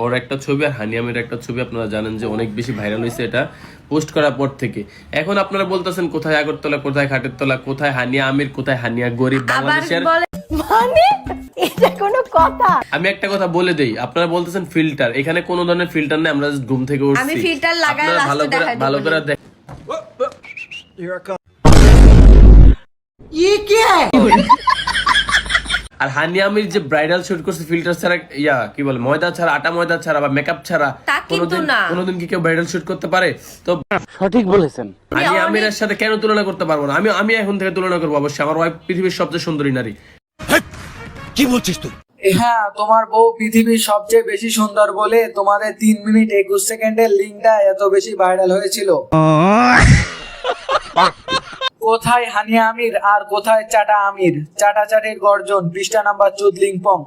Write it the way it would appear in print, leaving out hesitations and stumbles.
ওর একটা ছবি আর হানি আমির একটা ছবি আপনারা জানেন যে অনেক বেশি ভাইরাল হয়েছে এটা পোস্ট করার পর থেকে। এখন আপনারা বলতেছেন কোথায় আগরতলা, কোথায় খাটের তলা, কোথায় হানিয়া আমির, কোথায় হানিয়া গরিব বাংলাদেশের। মানে এটা কোনো কথা? আমি একটা কথা বলে দেই, আপনারা বলতেছেন ফিল্টার, এখানে কোনো ধরনের ফিল্টার নেই। আমরা ঘুম থেকে উঠছি, আমি ফিল্টার লাগাই লাস্টে দেখাই দেব। ভালো করে দেখ। ये क्या है? আর হানি আমির যে ব্রাইডাল শুট করছে ফিল্টার ছাড়া, কি বলে, ময়দা ছাড়া, আটা ময়দা ছাড়া বা মেকআপ ছাড়া, তা কিন্তু না। কোনোদিন কি কেউ ব্রাইডাল শুট করতে পারে? তো সঠিক বলেছেন। হানি আমিরের সাথে কেন তুলনা করতে পারবো না? আমি এখন থেকে তুলনা করবো অবশ্যই। আমার ওয়াইফ পৃথিবীর সবচেয়ে সুন্দরী নারী। কি বলছিস তুই? হ্যাঁ, তোমার বউ পৃথিবীর সবচেয়ে বেশি সুন্দর বলে তোমাদের 3 মিনিট 21 সেকেন্ডের লিঙ্কটা এত বেশি ভাইরাল হয়েছিল। কোথায় হানিয়া আমির আর কোথায় চাটা আমির? চাটাচাটির গর্জন, পৃষ্ঠা নাম্বার 14 লিঙ্ক পং।